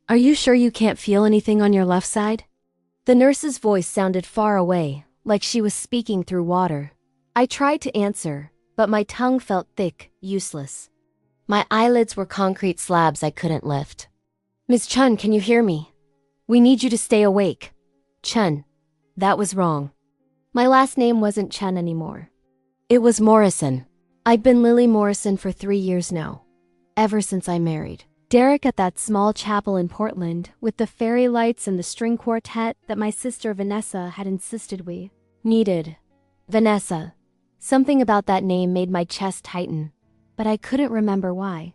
Are you sure you can't feel anything on your left side? The nurse's voice sounded far away, like she was speaking through water. I tried to answer, but my tongue felt thick, useless. My eyelids were concrete slabs I couldn't lift. Ms. Chun, can you hear me? We need you to stay awake. Chun. That was wrong. My last name wasn't Chun anymore. It was Morrison. I've been Lily Morrison for 3 years now. Ever since I married Derek at that small chapel in Portland with the fairy lights and the string quartet that my sister Vanessa had insisted we needed. Vanessa. Something about that name made my chest tighten, but I couldn't remember why.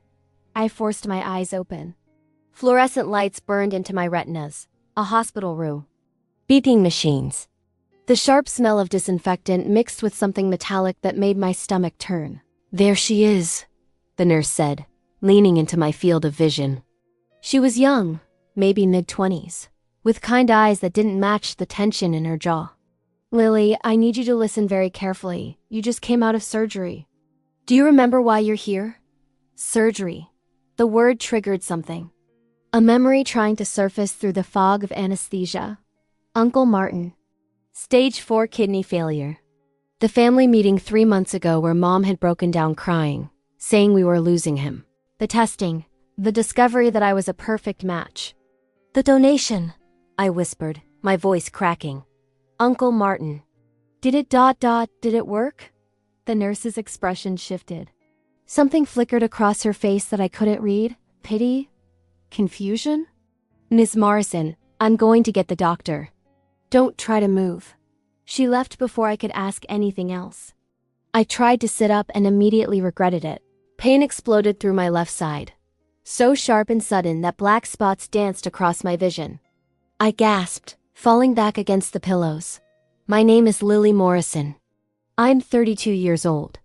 I forced my eyes open. Fluorescent lights burned into my retinas. A hospital room. Beeping machines. The sharp smell of disinfectant mixed with something metallic that made my stomach turn. There she is, the nurse said, leaning into my field of vision. She was young, maybe mid-20s, with kind eyes that didn't match the tension in her jaw. Lily, I need you to listen very carefully. You just came out of surgery. Do you remember why you're here? Surgery. The word triggered something. A memory trying to surface through the fog of anesthesia. Uncle Martin. Stage 4 kidney failure. The family meeting 3 months ago where Mom had broken down crying, saying we were losing him. The testing. The discovery that I was a perfect match. The donation, I whispered, my voice cracking. Uncle Martin. Did it work? The nurse's expression shifted. Something flickered across her face that I couldn't read. Pity? Confusion? Ms. Morrison, I'm going to get the doctor. Don't try to move. She left before I could ask anything else. I tried to sit up and immediately regretted it. Pain exploded through my left side. So sharp and sudden that black spots danced across my vision. I gasped, falling back against the pillows. My name is Lily Morrison. I'm 32 years old.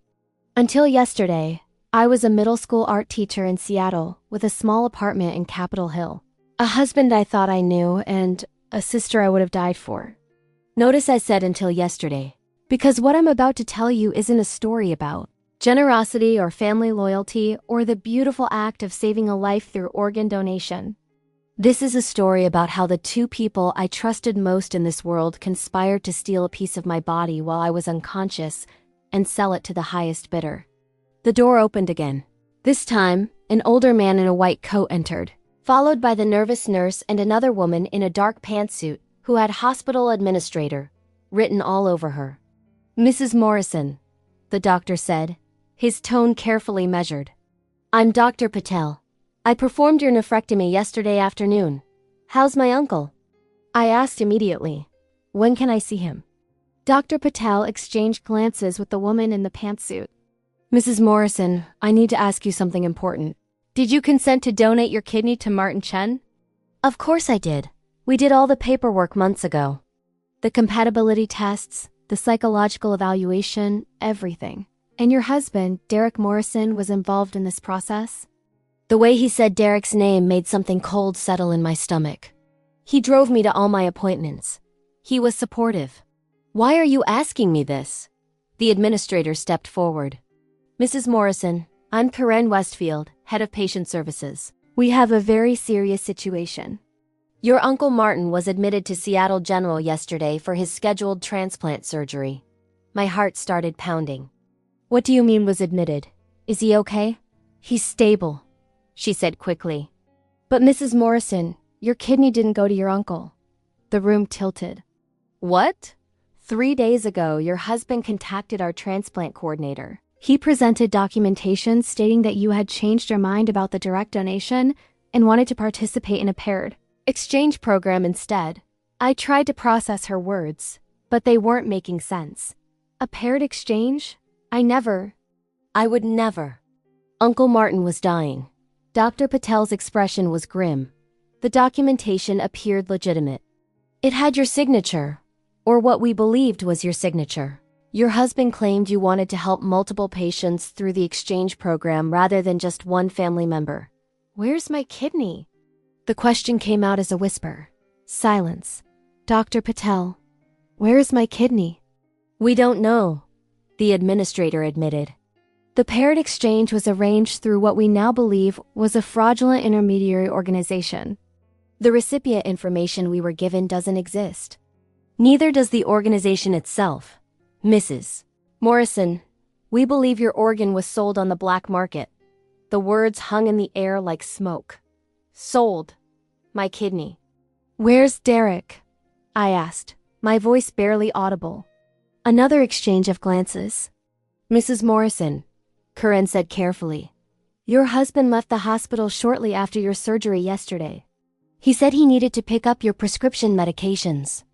Until yesterday, I was a middle school art teacher in Seattle with a small apartment in Capitol Hill. A husband I thought I knew and a sister I would have died for. Notice I said until yesterday, because what I'm about to tell you isn't a story about generosity or family loyalty or the beautiful act of saving a life through organ donation. This is a story about how the two people I trusted most in this world conspired to steal a piece of my body while I was unconscious and sell it to the highest bidder. The door opened again. This time, an older man in a white coat entered, followed by the nervous nurse and another woman in a dark pantsuit who had hospital administrator written all over her. Mrs. Morrison, the doctor said, his tone carefully measured. I'm Dr. Patel. I performed your nephrectomy yesterday afternoon. How's my uncle? I asked immediately. When can I see him? Dr. Patel exchanged glances with the woman in the pantsuit. Mrs. Morrison, I need to ask you something important. Did you consent to donate your kidney to Martin Chen? Of course I did. We did all the paperwork months ago. The compatibility tests, the psychological evaluation, everything. And your husband, Derek Morrison, was involved in this process? The way he said Derek's name made something cold settle in my stomach. He drove me to all my appointments. He was supportive. Why are you asking me this? The administrator stepped forward. Mrs. Morrison, I'm Karen Westfield, head of patient services. We have a very serious situation. Your Uncle Martin was admitted to Seattle General yesterday for his scheduled transplant surgery. My heart started pounding. What do you mean was admitted? Is he okay? He's stable, she said quickly. But Mrs. Morrison, your kidney didn't go to your uncle. The room tilted. What? 3 days ago, your husband contacted our transplant coordinator. He presented documentation stating that you had changed your mind about the direct donation and wanted to participate in a paired exchange program instead. I tried to process her words, but they weren't making sense. A paired exchange? I would never. Uncle Martin was dying. Dr. Patel's expression was grim. The documentation appeared legitimate. It had your signature, or what we believed was your signature. Your husband claimed you wanted to help multiple patients through the exchange program rather than just one family member. Where's my kidney? The question came out as a whisper. Silence. Dr. Patel, where's my kidney? We don't know, the administrator admitted. The paired exchange was arranged through what we now believe was a fraudulent intermediary organization. The recipient information we were given doesn't exist. Neither does the organization itself. Mrs. Morrison, we believe your organ was sold on the black market. The words hung in the air like smoke. Sold. My kidney. Where's Derek? I asked, my voice barely audible. Another exchange of glances. Mrs. Morrison, Corinne said carefully. Your husband left the hospital shortly after your surgery yesterday. He said he needed to pick up your prescription medications.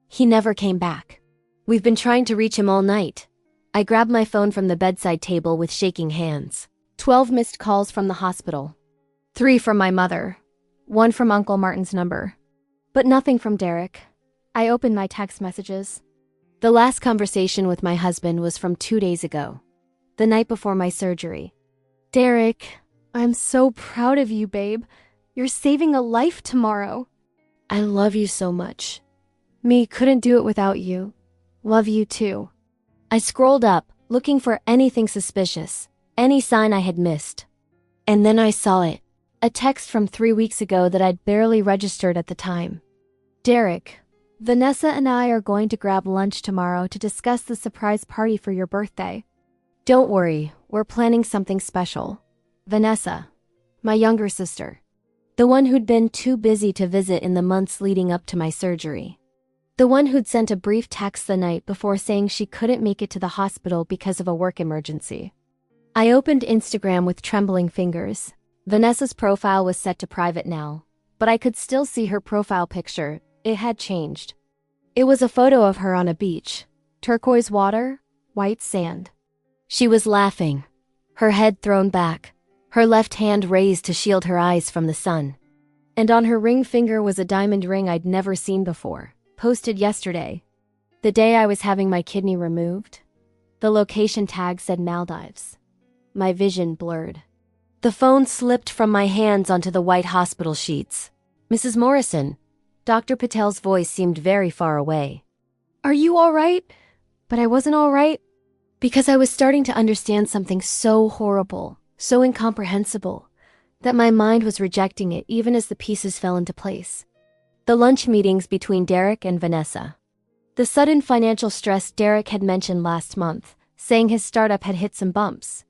He never came back. We've been trying to reach him all night. I grabbed my phone from the bedside table with shaking hands. 12 missed calls from the hospital. 3 from my mother. 1 from Uncle Martin's number. But nothing from Derek. I opened my text messages. The last conversation with my husband was from 2 days ago, the night before my surgery. Derek, I'm so proud of you, babe. You're saving a life tomorrow. I love you so much. Me couldn't do it without you. Love you too. I scrolled up, looking for anything suspicious, any sign I had missed. And then I saw it. A text from 3 weeks ago that I'd barely registered at the time. Derek, Vanessa and I are going to grab lunch tomorrow to discuss the surprise party for your birthday. Don't worry, we're planning something special. Vanessa, my younger sister. The one who'd been too busy to visit in the months leading up to my surgery. The one who'd sent a brief text the night before saying she couldn't make it to the hospital because of a work emergency. I opened Instagram with trembling fingers. Vanessa's profile was set to private now, but I could still see her profile picture. It had changed. It was a photo of her on a beach. Turquoise water, white sand. She was laughing, her head thrown back, her left hand raised to shield her eyes from the sun. And on her ring finger was a diamond ring I'd never seen before, posted yesterday. The day I was having my kidney removed. The location tag said Maldives. My vision blurred. The phone slipped from my hands onto the white hospital sheets. Mrs. Morrison. Dr. Patel's voice seemed very far away. Are you all right? But I wasn't all right. Because I was starting to understand something so horrible, so incomprehensible, that my mind was rejecting it even as the pieces fell into place. The lunch meetings between Derek and Vanessa. The sudden financial stress Derek had mentioned last month, saying his startup had hit some bumps.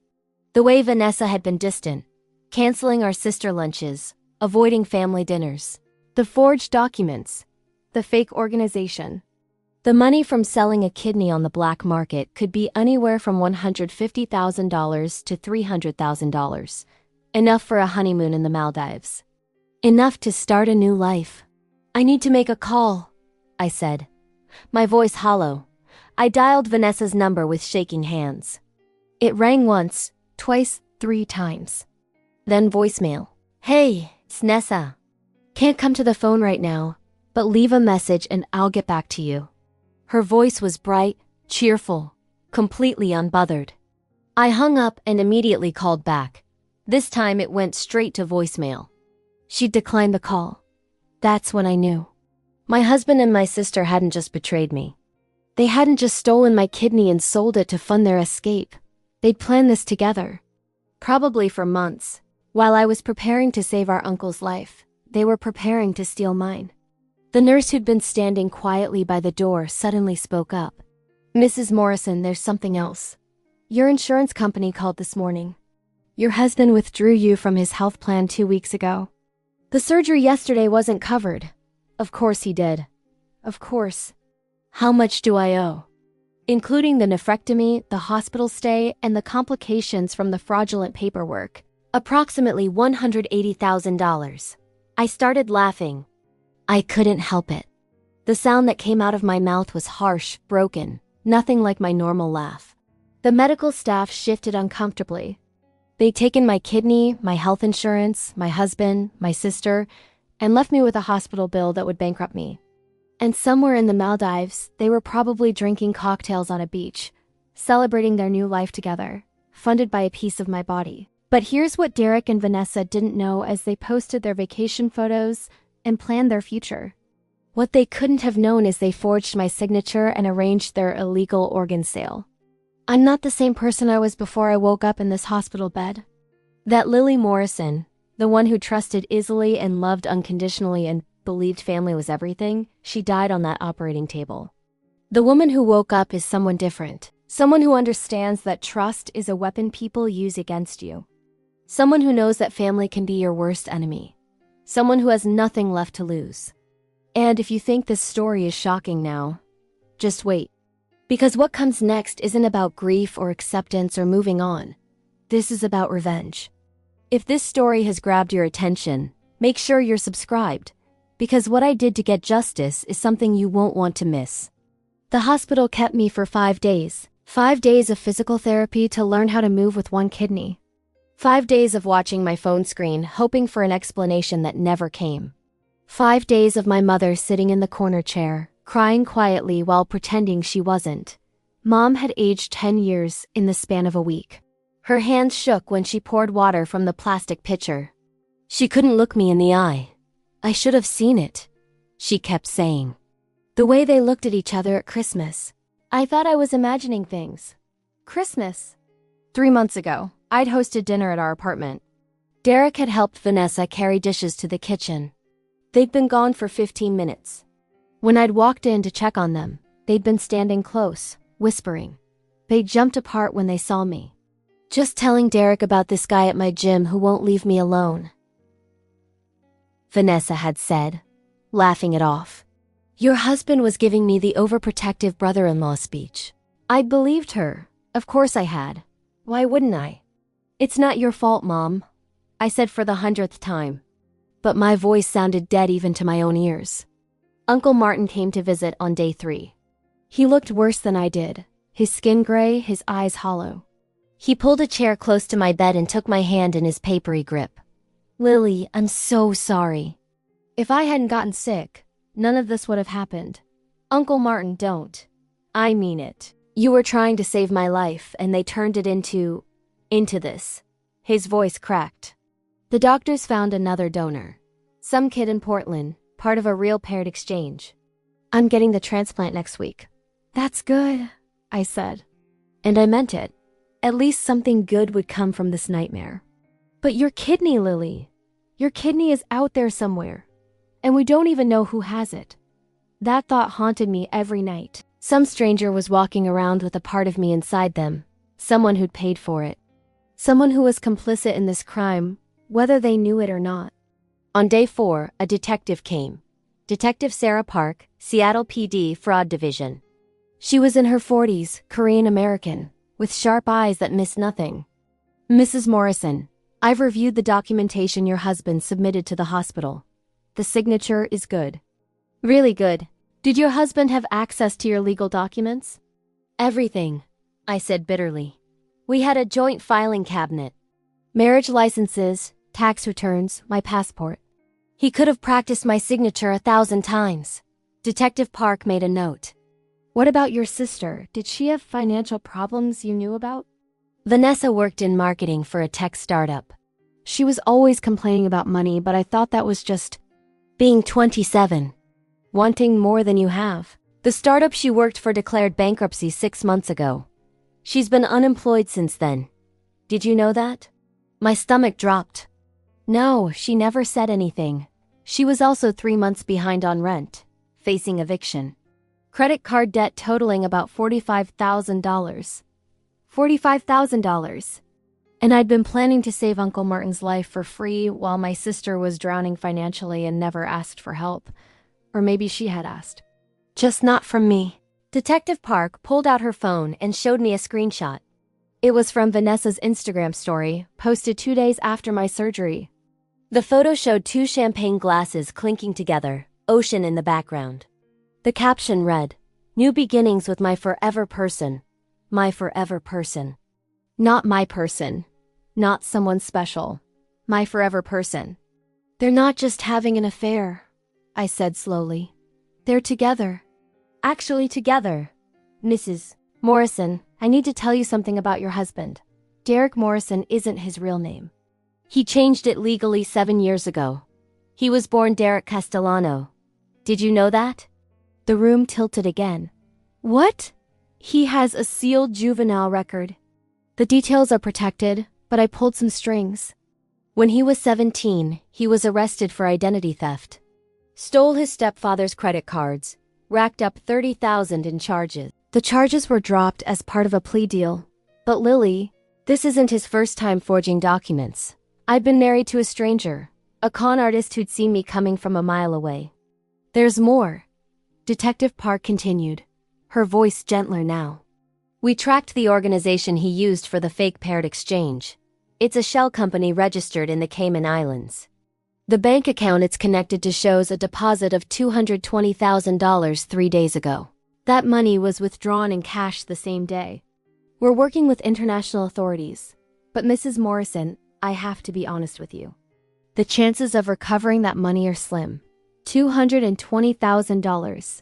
The way Vanessa had been distant, canceling our sister lunches, avoiding family dinners. The forged documents. The fake organization. The money from selling a kidney on the black market could be anywhere from $150,000 to $300,000. Enough for a honeymoon in the Maldives. Enough to start a new life. I need to make a call, I said. My voice hollow. I dialed Vanessa's number with shaking hands. It rang once, twice, 3 times. Then voicemail. Hey, it's Nessa. Can't come to the phone right now, but leave a message and I'll get back to you. Her voice was bright, cheerful, completely unbothered. I hung up and immediately called back. This time it went straight to voicemail. She'd declined the call. That's when I knew. My husband and my sister hadn't just betrayed me. They hadn't just stolen my kidney and sold it to fund their escape. They'd planned this together. Probably for months. While I was preparing to save our uncle's life, they were preparing to steal mine. The nurse who'd been standing quietly by the door suddenly spoke up. Mrs. Morrison, there's something else. Your insurance company called this morning. Your husband withdrew you from his health plan 2 weeks ago. The surgery yesterday wasn't covered. Of course he did. Of course. How much do I owe? Including the nephrectomy, the hospital stay, and the complications from the fraudulent paperwork. Approximately $180,000. I started laughing. I couldn't help it. The sound that came out of my mouth was harsh, broken, nothing like my normal laugh. The medical staff shifted uncomfortably. They'd taken my kidney, my health insurance, my husband, my sister, and left me with a hospital bill that would bankrupt me. And somewhere in the Maldives, they were probably drinking cocktails on a beach, celebrating their new life together, funded by a piece of my body. But here's what Derek and Vanessa didn't know as they posted their vacation photos and planned their future. What they couldn't have known is they forged my signature and arranged their illegal organ sale. I'm not the same person I was before I woke up in this hospital bed. That Lily Morrison, the one who trusted easily and loved unconditionally and believed family was everything, she died on that operating table. The woman who woke up is someone different. Someone who understands that trust is a weapon people use against you. Someone who knows that family can be your worst enemy. Someone who has nothing left to lose. And if you think this story is shocking now, just wait. Because what comes next isn't about grief or acceptance or moving on. This is about revenge. If this story has grabbed your attention, make sure you're subscribed, because what I did to get justice is something you won't want to miss. The hospital kept me for 5 days. 5 days of physical therapy to learn how to move with one kidney. 5 days of watching my phone screen, hoping for an explanation that never came. 5 days of my mother sitting in the corner chair, crying quietly while pretending she wasn't. Mom had aged 10 years in the span of a week. Her hands shook when she poured water from the plastic pitcher. She couldn't look me in the eye. I should have seen it, she kept saying. The way they looked at each other at Christmas. I thought I was imagining things. Christmas. 3 months ago, I'd hosted dinner at our apartment. Derek had helped Vanessa carry dishes to the kitchen. They'd been gone for 15 minutes. When I'd walked in to check on them, they'd been standing close, whispering. They jumped apart when they saw me. Just telling Derek about this guy at my gym who won't leave me alone, Vanessa had said, laughing it off. Your husband was giving me the overprotective brother-in-law speech. I believed her. Of course I had. Why wouldn't I? It's not your fault, Mom, I said for the 100th time. But my voice sounded dead even to my own ears. Uncle Martin came to visit on day 3. He looked worse than I did, his skin gray, his eyes hollow. He pulled a chair close to my bed and took my hand in his papery grip. Lily, I'm so sorry. If I hadn't gotten sick, none of this would have happened. Uncle Martin, don't. I mean it. You were trying to save my life, and they turned it into this. His voice cracked. The doctors found another donor. Some kid in Portland, part of a real paired exchange. I'm getting the transplant next week. That's good, I said. And I meant it. At least something good would come from this nightmare. But your kidney, Lily. Your kidney is out there somewhere. And we don't even know who has it. That thought haunted me every night. Some stranger was walking around with a part of me inside them. Someone who'd paid for it. Someone who was complicit in this crime, whether they knew it or not. On day 4, a detective came. Detective Sarah Park, Seattle PD Fraud Division. She was in her 40s, Korean American, with sharp eyes that missed nothing. Mrs. Morrison, I've reviewed the documentation your husband submitted to the hospital. The signature is good. Really good. Did your husband have access to your legal documents? Everything, I said bitterly. We had a joint filing cabinet. Marriage licenses, tax returns, my passport. He could have practiced my signature 1,000 times. Detective Park made a note. What about your sister? Did she have financial problems you knew about? Vanessa worked in marketing for a tech startup. She was always complaining about money, but I thought that was just being 27. Wanting more than you have. The startup she worked for declared bankruptcy 6 months ago. She's been unemployed since then. Did you know that? My stomach dropped. No, she never said anything. She was also 3 months behind on rent, facing eviction. Credit card debt totaling about $45,000. $45,000. And I'd been planning to save Uncle Martin's life for free while my sister was drowning financially and never asked for help. Or maybe she had asked. Just not from me. Detective Park pulled out her phone and showed me a screenshot. It was from Vanessa's Instagram story, posted 2 days after my surgery. The photo showed 2 champagne glasses clinking together, ocean in the background. The caption read, "New beginnings with my forever person. My forever person." Not my person. Not someone special. My forever person. They're not just having an affair, I said slowly. They're together. Actually together. Mrs. Morrison, I need to tell you something about your husband. Derek Morrison isn't his real name. He changed it legally 7 years ago. He was born Derek Castellano. Did you know that? The room tilted again. What? He has a sealed juvenile record. The details are protected, but I pulled some strings. When he was 17, he was arrested for identity theft. Stole his stepfather's credit cards, racked up $30,000 in charges. The charges were dropped as part of a plea deal. But Lily, this isn't his first time forging documents. I'd been married to a stranger, a con artist who'd seen me coming from a mile away. There's more. Detective Park continued, her voice gentler now. We tracked the organization he used for the fake parrot exchange. It's a shell company registered in the Cayman Islands. The bank account it's connected to shows a deposit of $220,000 3 days ago. That money was withdrawn in cash the same day. We're working with international authorities. But Mrs. Morrison, I have to be honest with you. The chances of recovering that money are slim. $220,000.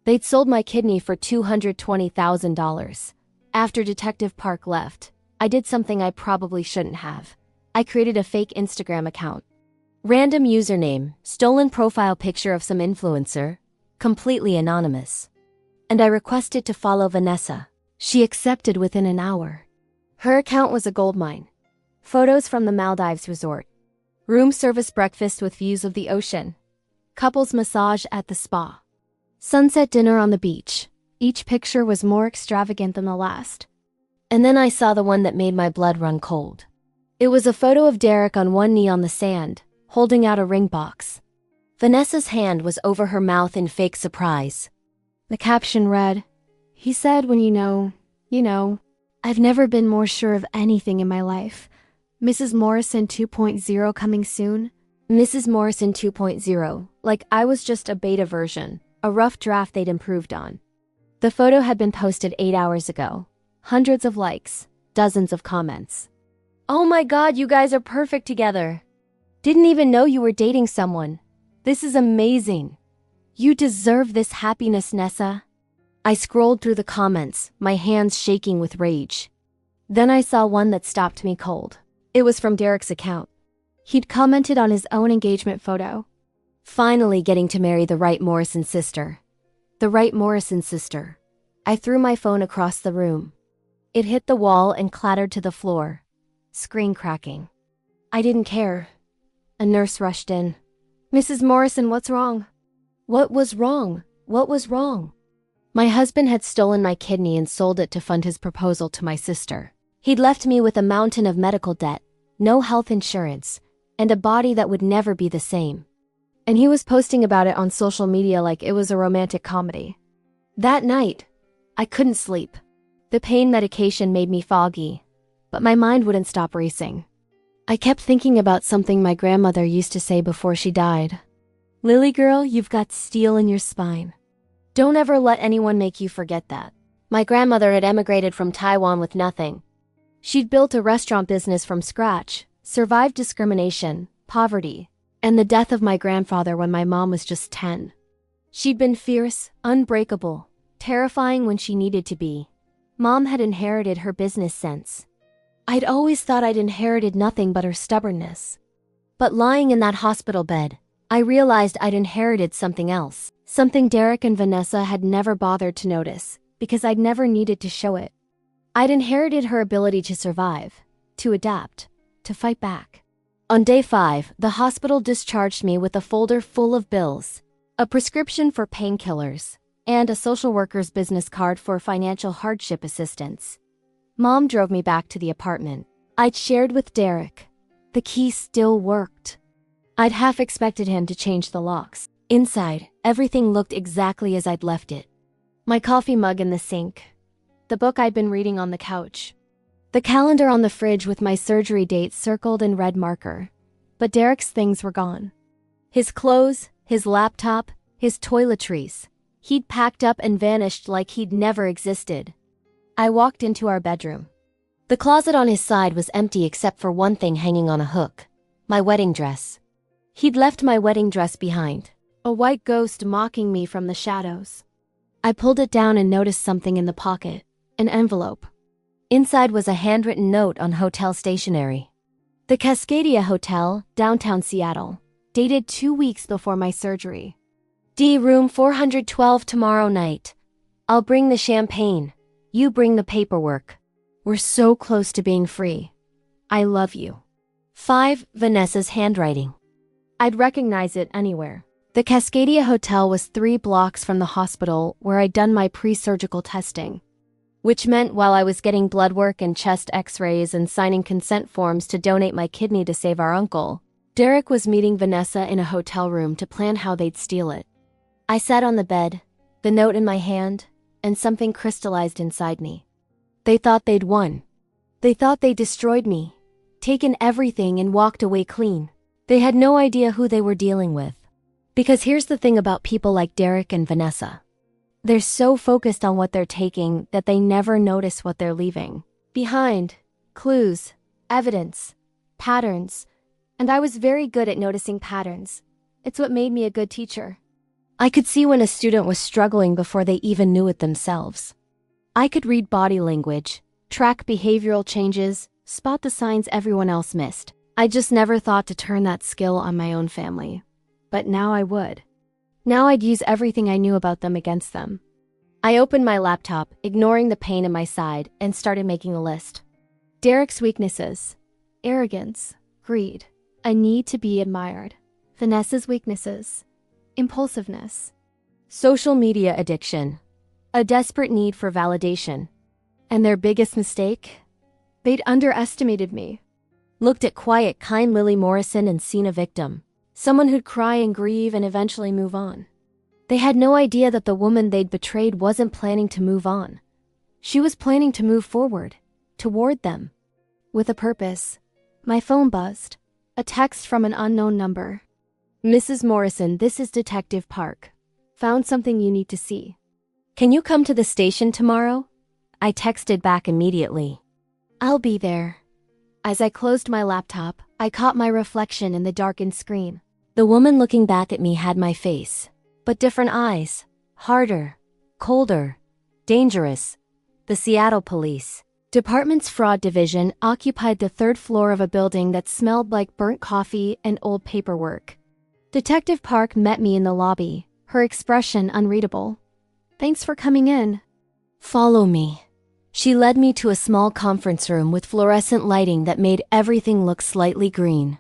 They'd sold my kidney for $220,000. After Detective Park left, I did something I probably shouldn't have. I created a fake Instagram account. Random username, stolen profile picture of some influencer, completely anonymous. And I requested to follow Vanessa. She accepted within an hour. Her account was a goldmine. Photos from the Maldives resort. Room service breakfast with views of the ocean. Couples massage at the spa. Sunset dinner on the beach. Each picture was more extravagant than the last. And then I saw the one that made my blood run cold. It was a photo of Derek on one knee on the sand, holding out a ring box. Vanessa's hand was over her mouth in fake surprise. The caption read, "He said when you know. I've never been more sure of anything in my life. Mrs. Morrison 2.0 coming soon." Mrs. Morrison 2.0, like I was just a beta version, a rough draft they'd improved on. The photo had been posted 8 hours ago. Hundreds of likes, dozens of comments. "Oh my God, you guys are perfect together. Didn't even know you were dating someone. This is amazing. You deserve this happiness, Nessa." I scrolled through the comments, my hands shaking with rage. Then I saw one that stopped me cold. It was from Derek's account. He'd commented on his own engagement photo. Finally getting to marry the right Morrison sister. The right Morrison sister. I threw my phone across the room. It hit the wall and clattered to the floor. Screen cracking. I didn't care. A nurse rushed in. "Mrs. Morrison, what's wrong?" What was wrong? What was wrong? My husband had stolen my kidney and sold it to fund his proposal to my sister. He'd left me with a mountain of medical debt, no health insurance, and a body that would never be the same. And he was posting about it on social media like it was a romantic comedy. That night, I couldn't sleep. The pain medication made me foggy, but my mind wouldn't stop racing. I kept thinking about something my grandmother used to say before she died. "Lily girl, you've got steel in your spine. Don't ever let anyone make you forget that." My grandmother had emigrated from Taiwan with nothing. She'd built a restaurant business from scratch, survived discrimination, poverty, and the death of my grandfather when my mom was just 10. She'd been fierce, unbreakable, terrifying when she needed to be. Mom had inherited her business sense. I'd always thought I'd inherited nothing but her stubbornness. But lying in that hospital bed, I realized I'd inherited something else. Something Derek and Vanessa had never bothered to notice, because I'd never needed to show it. I'd inherited her ability to survive, to adapt, to fight back. On day 5, the hospital discharged me with a folder full of bills, a prescription for painkillers, and a social worker's business card for financial hardship assistance. Mom drove me back to the apartment. I'd shared with Derek. The key still worked. I'd half expected him to change the locks. Inside, everything looked exactly as I'd left it. My coffee mug in the sink. The book I'd been reading on the couch. The calendar on the fridge with my surgery date circled in red marker. But Derek's things were gone. His clothes, his laptop, his toiletries. He'd packed up and vanished like he'd never existed. I walked into our bedroom. The closet on his side was empty except for one thing hanging on a hook. My wedding dress. He'd left my wedding dress behind. A white ghost mocking me from the shadows. I pulled it down and noticed something in the pocket. An envelope. Inside was a handwritten note on hotel stationery. The Cascadia Hotel, downtown Seattle. Dated 2 weeks before my surgery. D room 412 tomorrow night. I'll bring the champagne. You bring the paperwork. We're so close to being free. I love you. 5. Vanessa's handwriting. I'd recognize it anywhere. The Cascadia Hotel was 3 blocks from the hospital where I'd done my pre-surgical testing, which meant while I was getting blood work and chest x-rays and signing consent forms to donate my kidney to save our uncle, Derek was meeting Vanessa in a hotel room to plan how they'd steal it. I sat on the bed, the note in my hand, and something crystallized inside me. They thought they'd won. They thought they destroyed me, taken everything and walked away clean. They had no idea who they were dealing with. Because here's the thing about people like Derek and Vanessa. They're so focused on what they're taking that they never notice what they're leaving behind. Clues, evidence, patterns. And I was very good at noticing patterns. It's what made me a good teacher. I could see when a student was struggling before they even knew it themselves. I could read body language, track behavioral changes, spot the signs everyone else missed. I just never thought to turn that skill on my own family. But now I would. Now I'd use everything I knew about them against them. I opened my laptop, ignoring the pain in my side, and started making a list. Derek's weaknesses: arrogance, greed, a need to be admired. Vanessa's weaknesses: impulsiveness, social media addiction, a desperate need for validation. And their biggest mistake? They'd underestimated me. Looked at quiet, kind Lily Morrison and seen a victim. Someone who'd cry and grieve and eventually move on. They had no idea that the woman they'd betrayed wasn't planning to move on. She was planning to move forward, toward them. With a purpose. My phone buzzed. A text from an unknown number. Mrs. Morrison, this is Detective Park. Found something you need to see. Can you come to the station tomorrow? I texted back immediately. I'll be there. As I closed my laptop, I caught my reflection in the darkened screen. The woman looking back at me had my face, but different eyes, harder, colder, dangerous. The Seattle Police Department's fraud division occupied the 3rd floor of a building that smelled like burnt coffee and old paperwork. Detective Park met me in the lobby, her expression unreadable. Thanks for coming in. Follow me. She led me to a small conference room with fluorescent lighting that made everything look slightly green.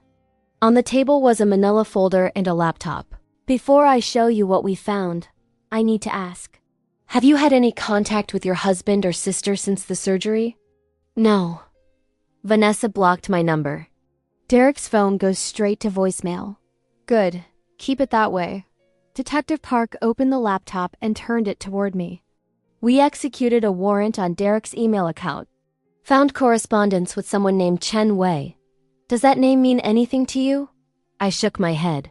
On the table was a manila folder and a laptop. Before I show you what we found, I need to ask. Have you had any contact with your husband or sister since the surgery? No. Vanessa blocked my number. Derek's phone goes straight to voicemail. Good. Keep it that way. Detective Park opened the laptop and turned it toward me. We executed a warrant on Derek's email account. Found correspondence with someone named Chen Wei. Does that name mean anything to you? I shook my head.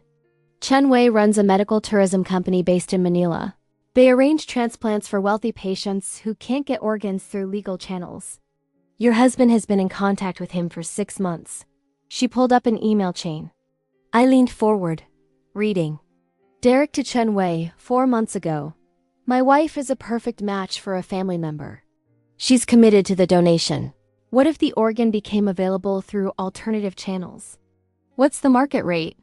Chen Wei runs a medical tourism company based in Manila. They arrange transplants for wealthy patients who can't get organs through legal channels. Your husband has been in contact with him for 6 months. She pulled up an email chain. I leaned forward, reading. Derek to Chen Wei, 4 months ago. My wife is a perfect match for a family member. She's committed to the donation. What if the organ became available through alternative channels? What's the market rate?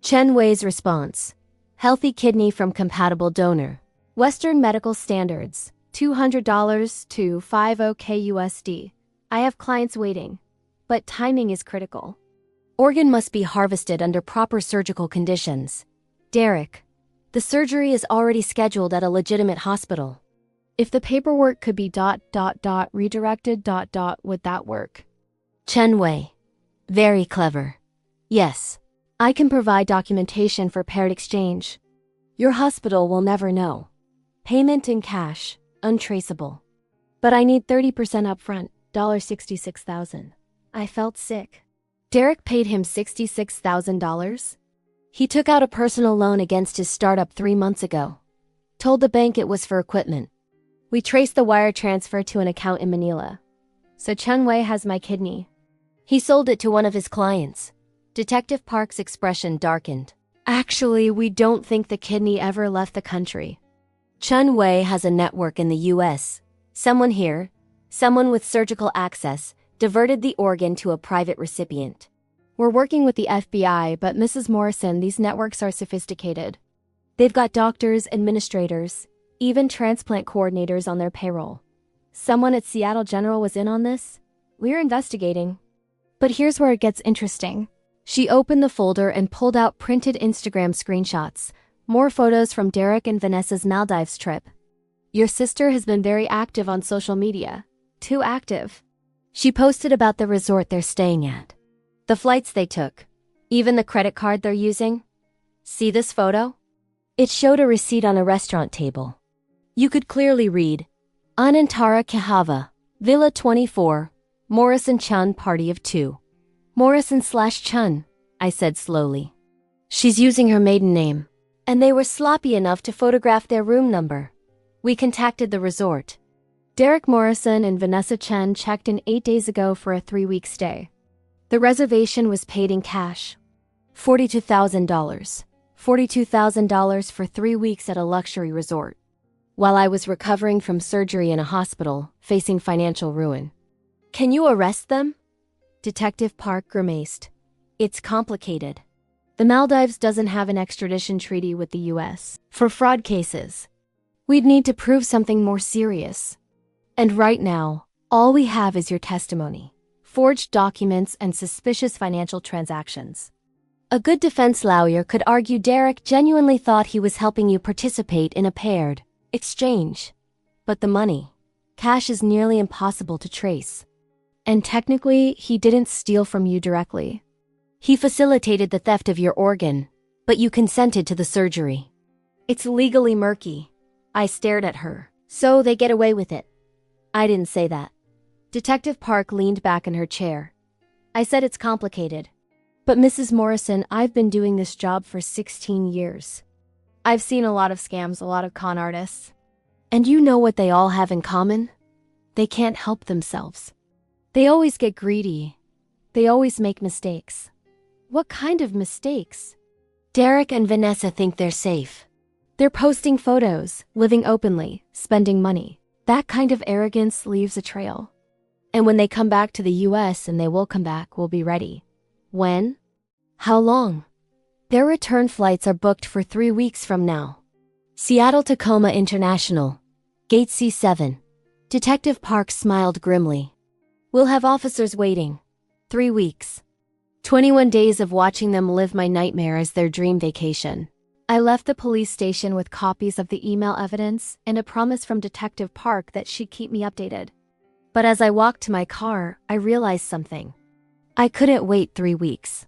Chen Wei's response. Healthy kidney from compatible donor. Western medical standards. $200 to 50K USD. I have clients waiting. But timing is critical. Organ must be harvested under proper surgical conditions. Derek. The surgery is already scheduled at a legitimate hospital. If the paperwork could be ... redirected ... would that work? Chen Wei. Very clever. Yes. I can provide documentation for paired exchange. Your hospital will never know. Payment in cash, untraceable. But I need 30% upfront, $66,000. I felt sick. Derek paid him $66,000? He took out a personal loan against his startup 3 months ago. Told the bank it was for equipment. We traced the wire transfer to an account in Manila. So Chen Wei has my kidney. He sold it to one of his clients. Detective Park's expression darkened. Actually, we don't think the kidney ever left the country. Chen Wei has a network in the US. Someone here, someone with surgical access, diverted the organ to a private recipient. We're working with the FBI, but Mrs. Morrison, these networks are sophisticated. They've got doctors, administrators, even transplant coordinators on their payroll. Someone at Seattle General was in on this? We're investigating. But here's where it gets interesting. She opened the folder and pulled out printed Instagram screenshots, More photos from Derek and Vanessa's Maldives trip. Your sister has been very active on social media. Too active. She posted about the resort they're staying at. The flights they took. Even the credit card they're using. See this photo? It showed a receipt on a restaurant table. You could clearly read, Anantara Kahava, Villa 24, Morrison Chun Party of 2. Morrison/Chun, I said slowly. She's using her maiden name. And they were sloppy enough to photograph their room number. We contacted the resort. Derek Morrison and Vanessa Chen checked in 8 days ago for a 3-week stay. The reservation was paid in cash. $42,000. $42,000 for 3 weeks at a luxury resort. While I was recovering from surgery in a hospital, facing financial ruin. Can you arrest them? Detective Park grimaced. It's complicated. The Maldives doesn't have an extradition treaty with the US for fraud cases. We'd need to prove something more serious. And right now, all we have is your testimony, forged documents, and suspicious financial transactions. A good defense lawyer could argue Derek genuinely thought he was helping you participate in a paired exchange. But the money, cash, is nearly impossible to trace. And technically, he didn't steal from you directly. He facilitated the theft of your organ, but you consented to the surgery. It's legally murky. I stared at her. So they get away with it. I didn't say that. Detective Park leaned back in her chair. I said it's complicated. But Mrs. Morrison, I've been doing this job for 16 years. I've seen a lot of scams, a lot of con artists. And you know what they all have in common? They can't help themselves. They always get greedy. They always make mistakes. What kind of mistakes? Derek and Vanessa think they're safe. They're posting photos, living openly, spending money. That kind of arrogance leaves a trail. And when they come back to the US, and they will come back, we'll be ready. When? How long? Their return flights are booked for 3 weeks from now. Seattle-Tacoma International. Gate C7. Detective Park smiled grimly. We'll have officers waiting. 3 weeks. 21 days of watching them live my nightmare as their dream vacation. I left the police station with copies of the email evidence and a promise from Detective Park that she'd keep me updated. But as I walked to my car, I realized something. I couldn't wait 3 weeks.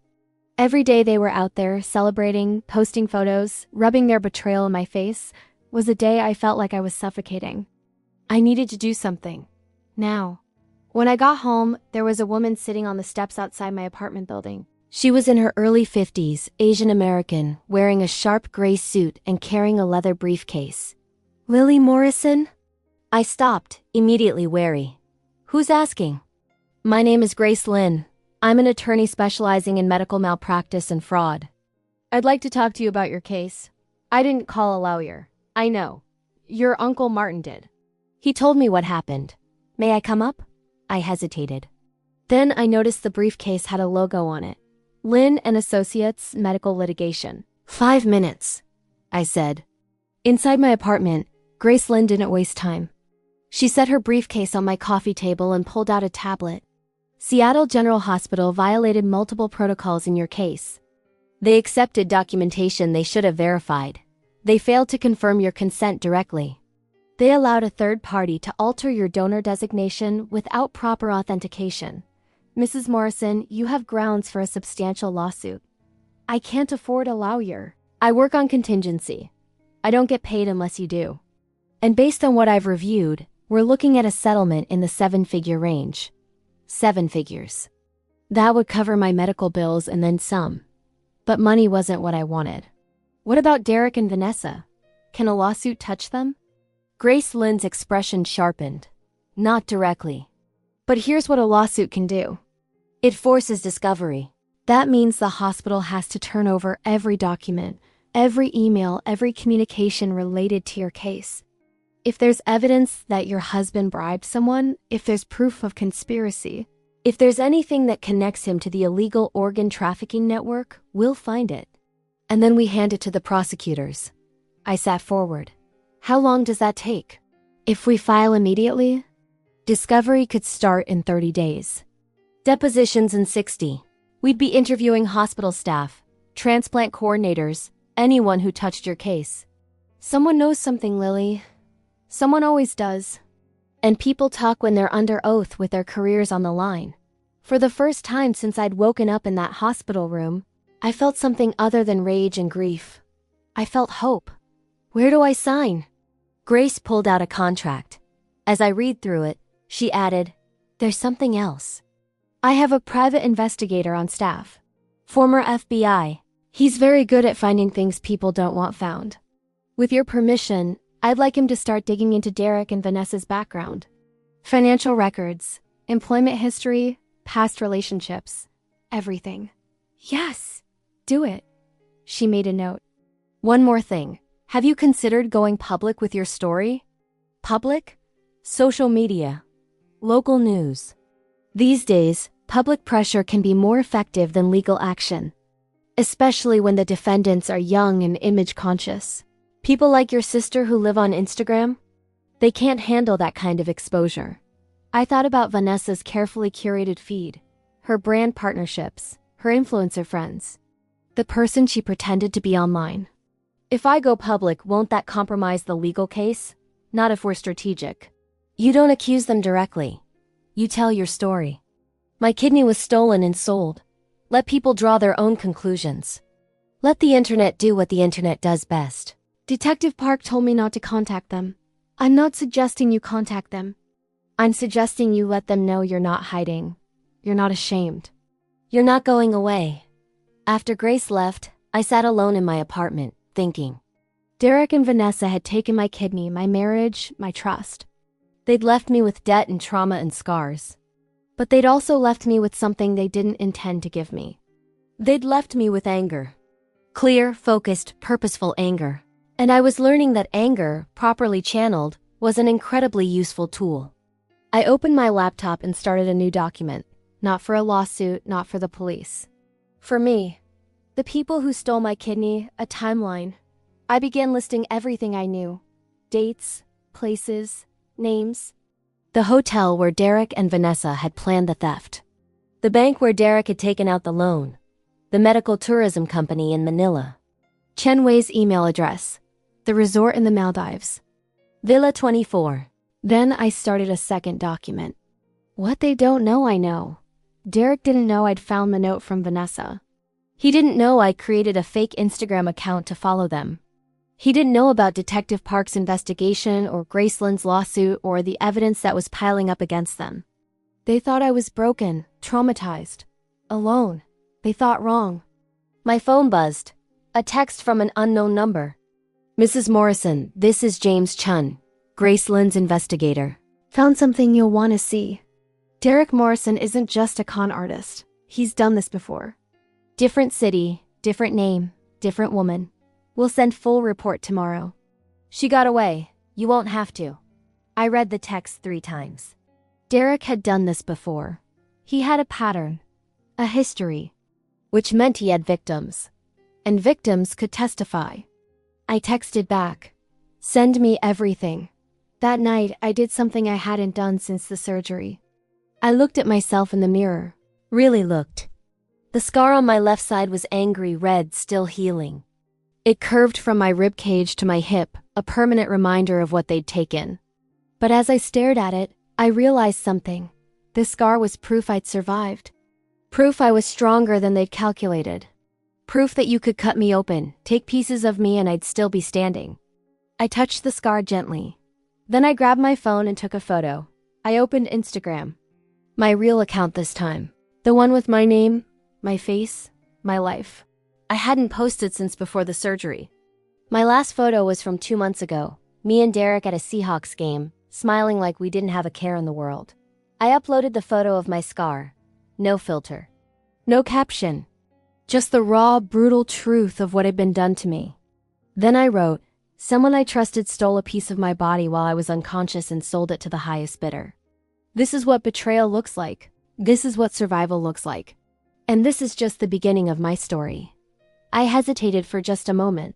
Every day they were out there, celebrating, posting photos, rubbing their betrayal in my face, was a day I felt like I was suffocating. I needed to do something. Now. When I got home, there was a woman sitting on the steps outside my apartment building. She was in her early 50s, Asian American, wearing a sharp gray suit and carrying a leather briefcase. Lily Morrison? I stopped, immediately wary. Who's asking? My name is Grace Lynn. I'm an attorney specializing in medical malpractice and fraud. I'd like to talk to you about your case. I didn't call a lawyer. I know. Your Uncle Martin did. He told me what happened. May I come up? I hesitated. Then I noticed the briefcase had a logo on it. Lynn and Associates, Medical Litigation. 5 minutes, I said. Inside my apartment, Grace Lynn didn't waste time. She set her briefcase on my coffee table and pulled out a tablet. Seattle General Hospital violated multiple protocols in your case. They accepted documentation they should have verified. They failed to confirm your consent directly. They allowed a third party to alter your donor designation without proper authentication. Mrs. Morrison, you have grounds for a substantial lawsuit. I can't afford a lawyer. I work on contingency. I don't get paid unless you do. And based on what I've reviewed, we're looking at a settlement in the 7-figure range. 7 figures. That would cover my medical bills and then some. But money wasn't what I wanted. What about Derek and Vanessa? Can a lawsuit touch them? Grace Lynn's expression sharpened. Not directly. But here's what a lawsuit can do. It forces discovery. That means the hospital has to turn over every document, every email, every communication related to your case. If there's evidence that your husband bribed someone, if there's proof of conspiracy, if there's anything that connects him to the illegal organ trafficking network, we'll find it. And then we hand it to the prosecutors. I sat forward. How long does that take? If we file immediately, discovery could start in 30 days. Depositions in 60. We'd be interviewing hospital staff, transplant coordinators, anyone who touched your case. Someone knows something, Lily. Someone always does. And people talk when they're under oath with their careers on the line. For the first time since I'd woken up in that hospital room, I felt something other than rage and grief. I felt hope. Where do I sign? Grace pulled out a contract. As I read through it, she added, "There's something else. I have a private investigator on staff. Former FBI. He's very good at finding things people don't want found. With your permission, I'd like him to start digging into Derek and Vanessa's background. Financial records, employment history, past relationships, everything." "Yes, do it." She made a note. "One more thing. Have you considered going public with your story? Public? Social media. Local news. These days, public pressure can be more effective than legal action, especially when the defendants are young and image conscious. People like your sister who live on Instagram, they can't handle that kind of exposure." I thought about Vanessa's carefully curated feed, her brand partnerships, her influencer friends, the person she pretended to be online. If I go public, won't that compromise the legal case? Not if we're strategic. You don't accuse them directly. You tell your story. My kidney was stolen and sold. Let people draw their own conclusions. Let the internet do what the internet does best. Detective Park told me not to contact them. I'm not suggesting you contact them. I'm suggesting you let them know you're not hiding. You're not ashamed. You're not going away. After Grace left, I sat alone in my apartment, thinking. Derek and Vanessa had taken my kidney, my marriage, my trust. They'd left me with debt and trauma and scars. But they'd also left me with something they didn't intend to give me. They'd left me with anger. Clear, focused, purposeful anger. And I was learning that anger, properly channeled, was an incredibly useful tool. I opened my laptop and started a new document. Not for a lawsuit, not for the police. For me. The people who stole my kidney, a timeline. I began listing everything I knew. Dates, places, names. The hotel where Derek and Vanessa had planned the theft. The bank where Derek had taken out the loan. The medical tourism company in Manila. Chen Wei's email address. The resort in the Maldives. Villa 24. Then I started a second document. What they don't know, I know. Derek didn't know I'd found the note from Vanessa. He didn't know I created a fake Instagram account to follow them. He didn't know about Detective Park's investigation or Graceland's lawsuit or the evidence that was piling up against them. They thought I was broken, traumatized, alone. They thought wrong. My phone buzzed. A text from an unknown number. "Mrs. Morrison, this is James Chun, Graceland's investigator. Found something you'll want to see. Derek Morrison isn't just a con artist. He's done this before. Different city, different name, different woman. We'll send full report tomorrow." She got away. You won't have to. I read the text 3 times. Derek had done this before. He had a pattern, a history, which meant he had victims. And victims could testify. I texted back. "Send me everything." That night, I did something I hadn't done since the surgery. I looked at myself in the mirror. Really looked. The scar on my left side was angry red, still healing. It curved from my rib cage to my hip, a permanent reminder of what they'd taken. But as I stared at it, I realized something. This scar was proof I'd survived. Proof I was stronger than they'd calculated. Proof that you could cut me open, take pieces of me, and I'd still be standing. I touched the scar gently. Then I grabbed my phone and took a photo. I opened Instagram. My real account this time. The one with my name, my face, my life. I hadn't posted since before the surgery. My last photo was from 2 months ago. Me and Derek at a Seahawks game, smiling like we didn't have a care in the world. I uploaded the photo of my scar. No filter. No caption. Just the raw, brutal truth of what had been done to me. Then I wrote, "Someone I trusted stole a piece of my body while I was unconscious and sold it to the highest bidder. This is what betrayal looks like. This is what survival looks like. And this is just the beginning of my story." I hesitated for just a moment.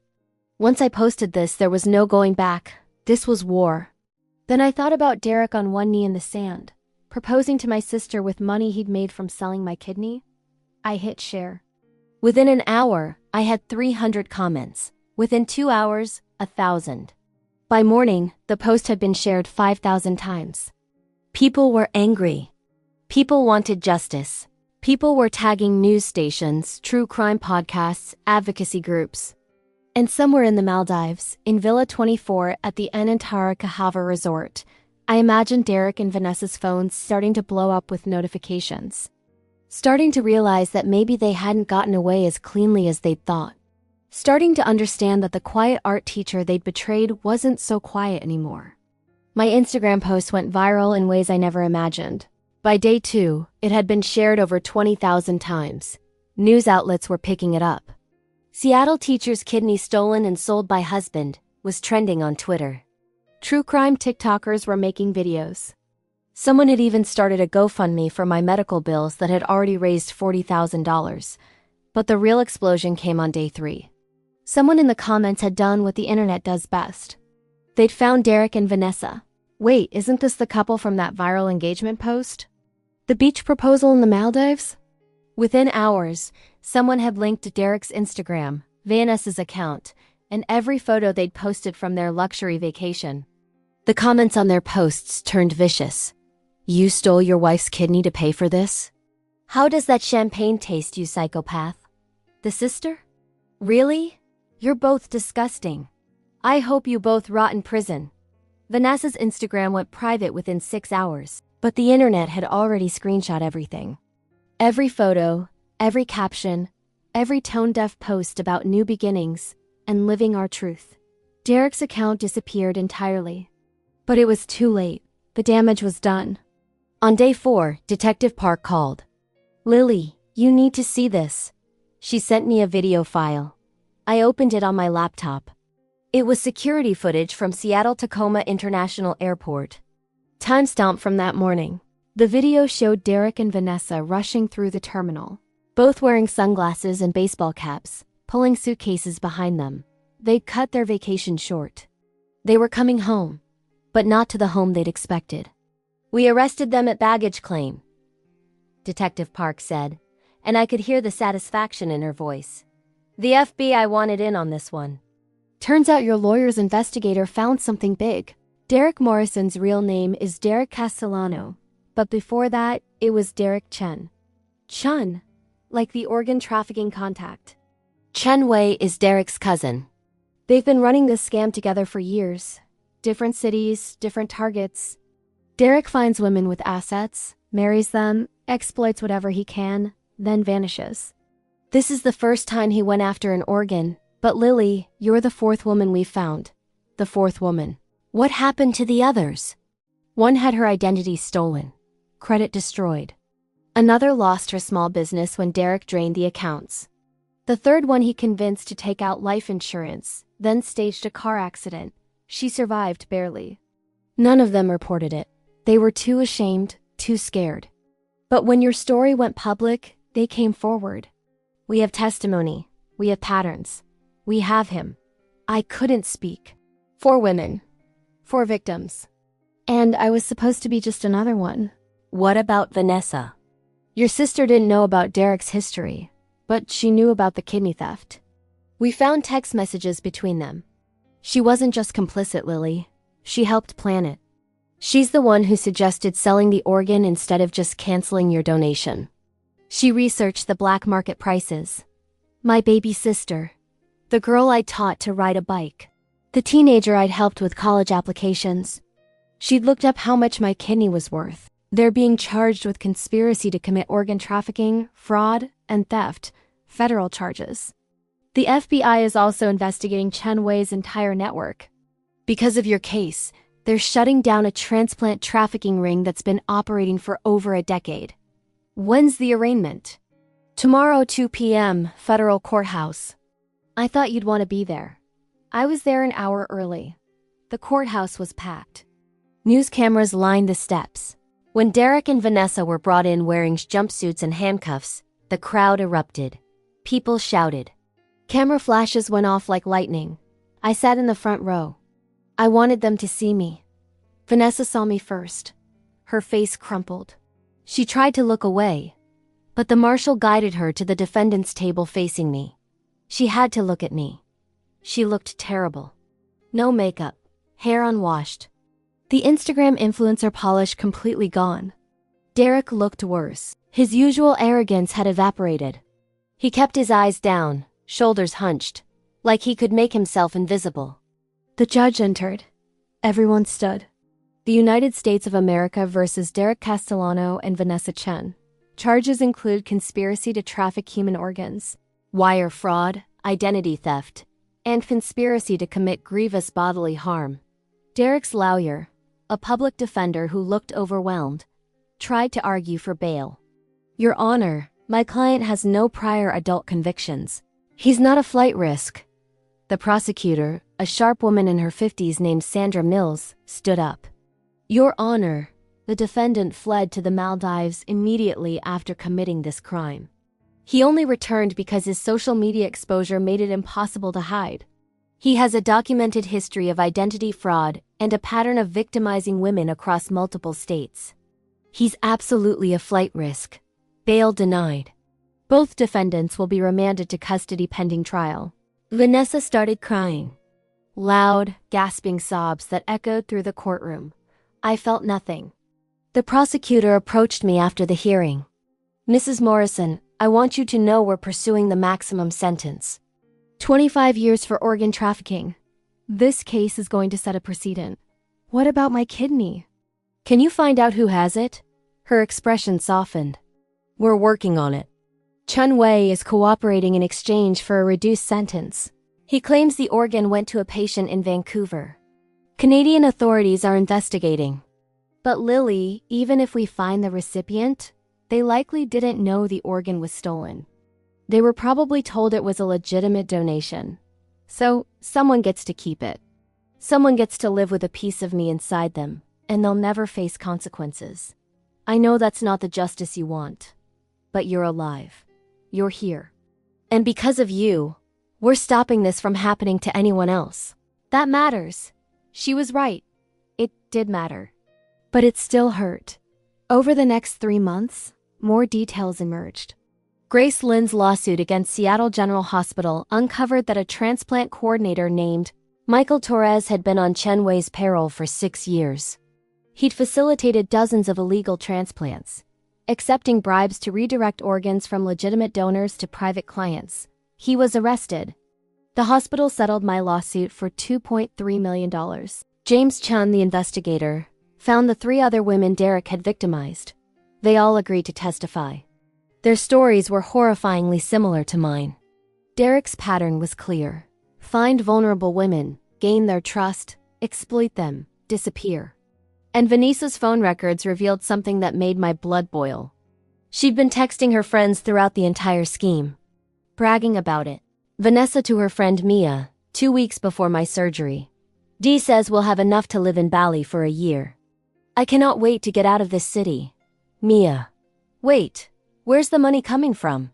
Once I posted this, there was no going back. This was war. Then I thought about Derek on one knee in the sand, proposing to my sister with money he'd made from selling my kidney. I hit share. Within an hour, I had 300 comments. Within 2 hours, 1,000. By morning, the post had been shared 5,000 times. People were angry. People wanted justice. People were tagging news stations, true crime podcasts, advocacy groups. And somewhere in the Maldives, in Villa 24 at the Anantara Kahava Resort, I imagined Derek and Vanessa's phones starting to blow up with notifications. Starting to realize that maybe they hadn't gotten away as cleanly as they'd thought. Starting to understand that the quiet art teacher they'd betrayed wasn't so quiet anymore. My Instagram post went viral in ways I never imagined. By day 2, it had been shared over 20,000 times. News outlets were picking it up. Seattle teacher's kidney stolen and sold by husband was trending on Twitter. True crime TikTokers were making videos. Someone had even started a GoFundMe for my medical bills that had already raised $40,000. But the real explosion came on day 3. Someone in the comments had done what the internet does best. They'd found Derek and Vanessa. Wait, isn't this the couple from that viral engagement post? The beach proposal in the Maldives? Within hours, someone had linked to Derek's Instagram, Vanessa's account, and every photo they'd posted from their luxury vacation. The comments on their posts turned vicious. You stole your wife's kidney to pay for this? How does that champagne taste, you psychopath? The sister? Really? You're both disgusting. I hope you both rot in prison. Vanessa's Instagram went private within 6 hours, but the internet had already screenshot everything. Every photo, every caption, every tone-deaf post about new beginnings and living our truth. Derek's account disappeared entirely. But it was too late. The damage was done. On day 4, Detective Park called. Lily, you need to see this. She sent me a video file. I opened it on my laptop. It was security footage from Seattle-Tacoma International Airport. Timestamp from that morning. The video showed Derek and Vanessa rushing through the terminal, both wearing sunglasses and baseball caps, pulling suitcases behind them. They'd cut their vacation short. They were coming home, but not to the home they'd expected. We arrested them at baggage claim, Detective Park said, and I could hear the satisfaction in her voice. The FBI wanted in on this one. Turns out your lawyer's investigator found something big. Derek Morrison's real name is Derek Castellano, but before that, it was Derek Chen. Chun, like the organ trafficking contact. Chen Wei is Derek's cousin. They've been running this scam together for years. Different cities, different targets. Derek finds women with assets, marries them, exploits whatever he can, then vanishes. This is the first time he went after an organ, but Lily, you're the 4th woman we've found. The 4th woman. What happened to the others? One had her identity stolen. Credit destroyed. Another lost her small business when Derek drained the accounts. The 3rd one he convinced to take out life insurance, then staged a car accident. She survived barely. None of them reported it. They were too ashamed, too scared. But when your story went public, they came forward. We have testimony. We have patterns. We have him. I couldn't speak. 4 women. 4 victims. And I was supposed to be just another one. What about Vanessa? Your sister didn't know about Derek's history, but she knew about the kidney theft. We found text messages between them. She wasn't just complicit, Lily. She helped plan it. She's the one who suggested selling the organ instead of just canceling your donation. She researched the black market prices. My baby sister. The girl I taught to ride a bike. The teenager I'd helped with college applications. She'd looked up how much my kidney was worth. They're being charged with conspiracy to commit organ trafficking, fraud, and theft, federal charges. The FBI is also investigating Chen Wei's entire network. Because of your case, they're shutting down a transplant trafficking ring that's been operating for over a decade. When's the arraignment? Tomorrow, 2 p.m., federal courthouse. I thought you'd want to be there. I was there an hour early. The courthouse was packed. News cameras lined the steps. When Derek and Vanessa were brought in wearing jumpsuits and handcuffs, the crowd erupted. People shouted. Camera flashes went off like lightning. I sat in the front row. I wanted them to see me. Vanessa saw me first. Her face crumpled. She tried to look away, But the marshal guided her to the defendant's table facing me. She had to look at me. She looked terrible. No makeup, hair unwashed. The Instagram influencer polish completely gone. Derek looked worse. His usual arrogance had evaporated. He kept his eyes down, shoulders hunched, like he could make himself invisible. The judge entered. Everyone stood. The United States of America versus Derek Castellano and Vanessa Chen. Charges include conspiracy to traffic human organs, wire fraud, identity theft, and conspiracy to commit grievous bodily harm. Derek's lawyer, a public defender who looked overwhelmed, tried to argue for bail. Your Honor, my client has no prior adult convictions. He's not a flight risk. The prosecutor, a sharp woman in her 50s named Sandra Mills, stood up. Your Honor, the defendant fled to the Maldives immediately after committing this crime. He only returned because his social media exposure made it impossible to hide. He has a documented history of identity fraud and a pattern of victimizing women across multiple states. He's absolutely a flight risk. Bail denied. Both defendants will be remanded to custody pending trial. Vanessa started crying. Loud, gasping sobs that echoed through the courtroom. I felt nothing. The prosecutor approached me after the hearing. Mrs. Morrison, I want you to know we're pursuing the maximum sentence. 25 years for organ trafficking. This case is going to set a precedent. What about my kidney? Can you find out who has it? Her expression softened. We're working on it. Chun Wei is cooperating in exchange for a reduced sentence. He claims the organ went to a patient in Vancouver. Canadian authorities are investigating. But Lily, even if we find the recipient, they likely didn't know the organ was stolen. They were probably told it was a legitimate donation. So, someone gets to keep it. Someone gets to live with a piece of me inside them, and they'll never face consequences. I know that's not the justice you want. But you're alive. You're here. And because of you, we're stopping this from happening to anyone else. That matters. She was right. It did matter. But it still hurt. Over the next 3 months, more details emerged. Grace Lynn's lawsuit against Seattle General Hospital uncovered that a transplant coordinator named Michael Torres had been on Chen Wei's payroll for 6 years. He'd facilitated dozens of illegal transplants, accepting bribes to redirect organs from legitimate donors to private clients. He was arrested. The hospital settled my lawsuit for $2.3 million. James Chun, the investigator, found the 3 other women Derek had victimized. They all agreed to testify. Their stories were horrifyingly similar to mine. Derek's pattern was clear. Find vulnerable women, gain their trust, exploit them, disappear. And Vanessa's phone records revealed something that made my blood boil. She'd been texting her friends throughout the entire scheme, bragging about it. Vanessa to her friend Mia, 2 weeks before my surgery. Dee says we'll have enough to live in Bali for a year. I cannot wait to get out of this city. Mia. Wait, where's the money coming from?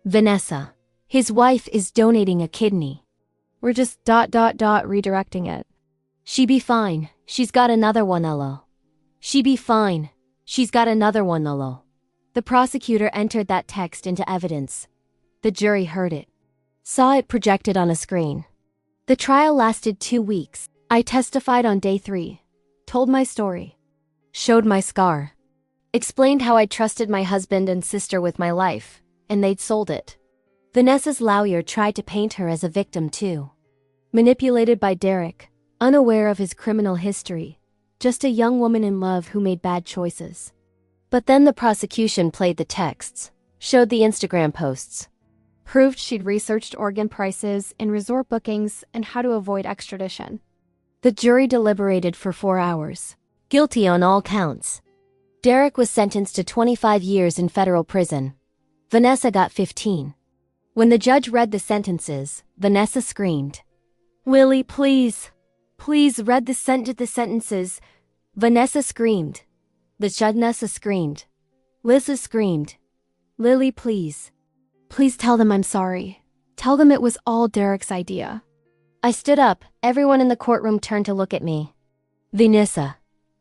Vanessa. His wife is donating a kidney. We're just redirecting it. She be fine. She's got another one, lol. She be fine. She's got another one, lol. The prosecutor entered that text into evidence. The jury heard it. Saw it projected on a screen. The trial lasted 2 weeks. I testified on day 3. Told my story. Showed my scar. Explained how I trusted my husband and sister with my life, and they'd sold it. Vanessa's lawyer tried to paint her as a victim too. Manipulated by Derek, unaware of his criminal history, just a young woman in love who made bad choices. But then the prosecution played the texts, showed the Instagram posts. Proved she'd researched organ prices and resort bookings and how to avoid extradition. The jury deliberated for 4 hours. Guilty on all counts. Derek was sentenced to 25 years in federal prison. Vanessa got 15. When the judge read the sentences, Vanessa screamed. Willie, please. Please read the sentences. Vanessa screamed. The judge Vanessa screamed. Lisa screamed. Lily, please. Please tell them I'm sorry. Tell them it was all Derek's idea. I stood up. Everyone in the courtroom turned to look at me. Vanessa,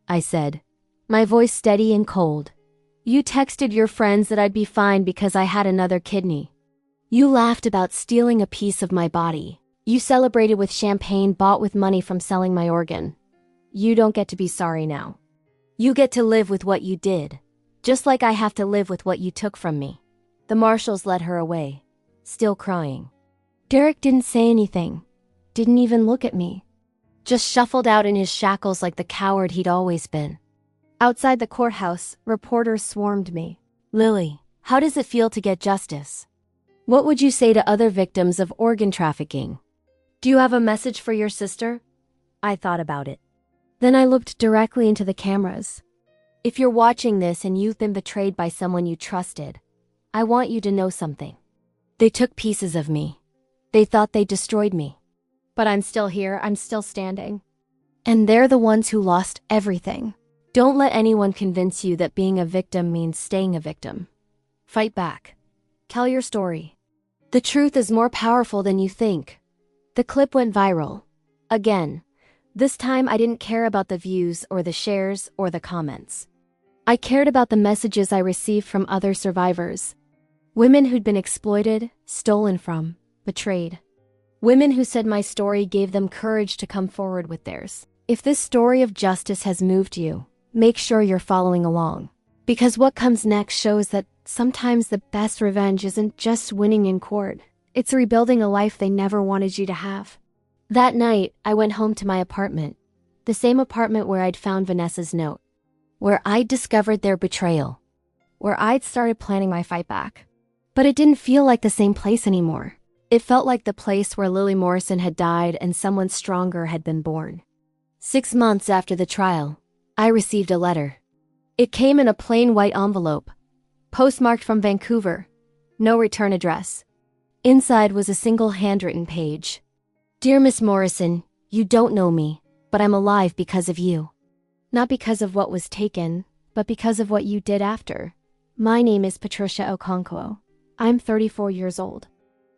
I said, my voice steady and cold. You texted your friends that I'd be fine because I had another kidney. You laughed about stealing a piece of my body. You celebrated with champagne bought with money from selling my organ. You don't get to be sorry now. You get to live with what you did, just like I have to live with what you took from me. The marshals led her away, still crying. Derek didn't say anything, didn't even look at me. Just shuffled out in his shackles like the coward he'd always been. Outside the courthouse, reporters swarmed me. Lily, how does it feel to get justice? What would you say to other victims of organ trafficking? Do you have a message for your sister? I thought about it. Then I looked directly into the cameras. If you're watching this and you've been betrayed by someone you trusted, I want you to know something. They took pieces of me. They thought they destroyed me. But I'm still here, I'm still standing. And they're the ones who lost everything. Don't let anyone convince you that being a victim means staying a victim. Fight back. Tell your story. The truth is more powerful than you think. The clip went viral. Again. This time I didn't care about the views or the shares or the comments. I cared about the messages I received from other survivors. Women who'd been exploited, stolen from, betrayed. Women who said my story gave them courage to come forward with theirs. If this story of justice has moved you, make sure you're following along. Because what comes next shows that sometimes the best revenge isn't just winning in court. It's rebuilding a life they never wanted you to have. That night, I went home to my apartment. The same apartment where I'd found Vanessa's note. Where I'd discovered their betrayal. Where I'd started planning my fight back. But it didn't feel like the same place anymore. It felt like the place where Lily Morrison had died and someone stronger had been born. 6 months after the trial, I received a letter. It came in a plain white envelope, postmarked from Vancouver, no return address. Inside was a single handwritten page. Dear Miss Morrison, you don't know me, but I'm alive because of you. Not because of what was taken, but because of what you did after. My name is Patricia Okonkwo. I'm 34 years old.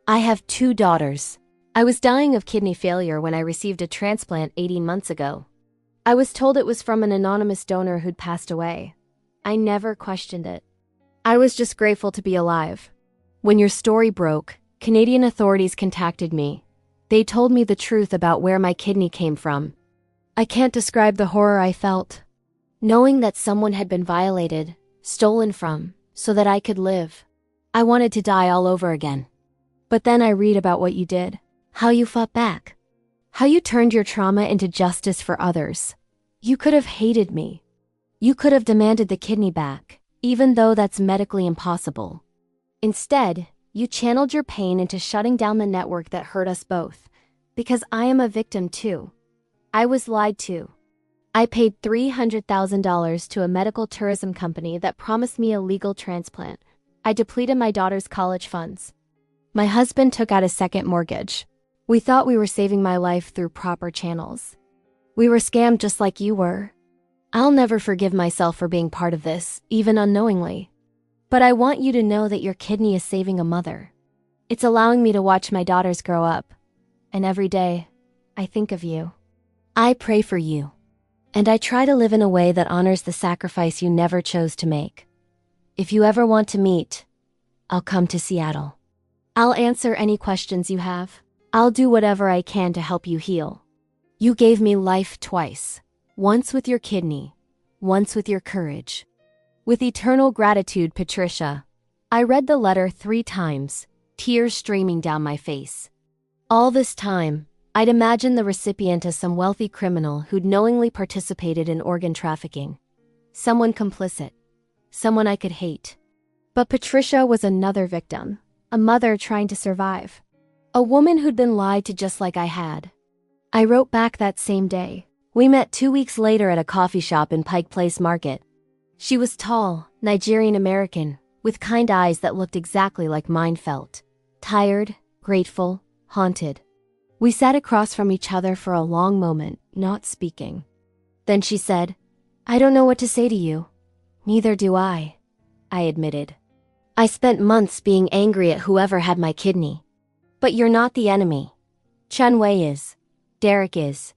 I have 2 daughters. I was dying of kidney failure when I received a transplant 18 months ago. I was told it was from an anonymous donor who'd passed away. I never questioned it. I was just grateful to be alive. When your story broke, Canadian authorities contacted me. They told me the truth about where my kidney came from. I can't describe the horror I felt. Knowing that someone had been violated, stolen from, so that I could live. I wanted to die all over again. But then I read about what you did. How you fought back. How you turned your trauma into justice for others. You could have hated me. You could have demanded the kidney back, even though that's medically impossible. Instead, you channeled your pain into shutting down the network that hurt us both. Because I am a victim too. I was lied to. I paid $300,000 to a medical tourism company that promised me a legal transplant. I depleted my daughter's college funds. My husband took out a second mortgage. We thought we were saving my life through proper channels. We were scammed just like you were. I'll never forgive myself for being part of this, even unknowingly. But I want you to know that your kidney is saving a mother. It's allowing me to watch my daughters grow up. And every day, I think of you. I pray for you. And I try to live in a way that honors the sacrifice you never chose to make. If you ever want to meet, I'll come to Seattle. I'll answer any questions you have. I'll do whatever I can to help you heal. You gave me life twice. Once with your kidney, once with your courage. With eternal gratitude, Patricia. I read the letter 3 times, tears streaming down my face. All this time, I'd imagined the recipient as some wealthy criminal who'd knowingly participated in organ trafficking. Someone complicit. Someone I could hate. But Patricia was another victim, a mother trying to survive. A woman who'd been lied to just like I had. I wrote back that same day. We met 2 weeks later at a coffee shop in Pike Place Market. She was tall, Nigerian American, with kind eyes that looked exactly like mine felt. Tired, grateful, haunted. We sat across from each other for a long moment, not speaking. Then she said, "I don't know what to say to you." "Neither do I admitted. "I spent months being angry at whoever had my kidney. But you're not the enemy. Chen Wei is. Derek is.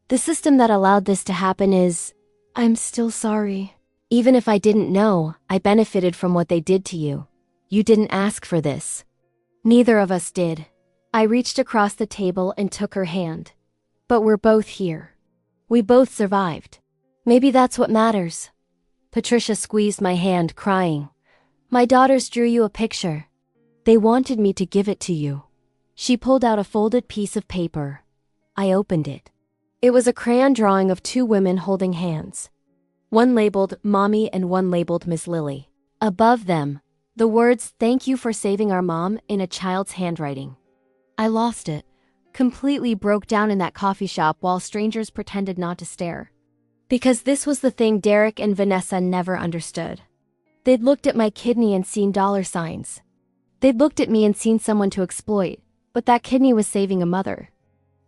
The system that allowed this to happen is..." "I'm still sorry." Even if I didn't know, I benefited from what they did to you. You didn't ask for this. Neither of us did. I reached across the table and took her hand. But we're both here. We both survived. Maybe that's what matters. Patricia squeezed my hand, crying. My daughters drew you a picture. They wanted me to give it to you. She pulled out a folded piece of paper. I opened it. It was a crayon drawing of two women holding hands. One labeled Mommy and one labeled Miss Lily. Above them, the words, "Thank you for saving our mom," in a child's handwriting. I lost it. Completely broke down in that coffee shop while strangers pretended not to stare. Because this was the thing Derek and Vanessa never understood. They'd looked at my kidney and seen dollar signs. They'd looked at me and seen someone to exploit, but that kidney was saving a mother.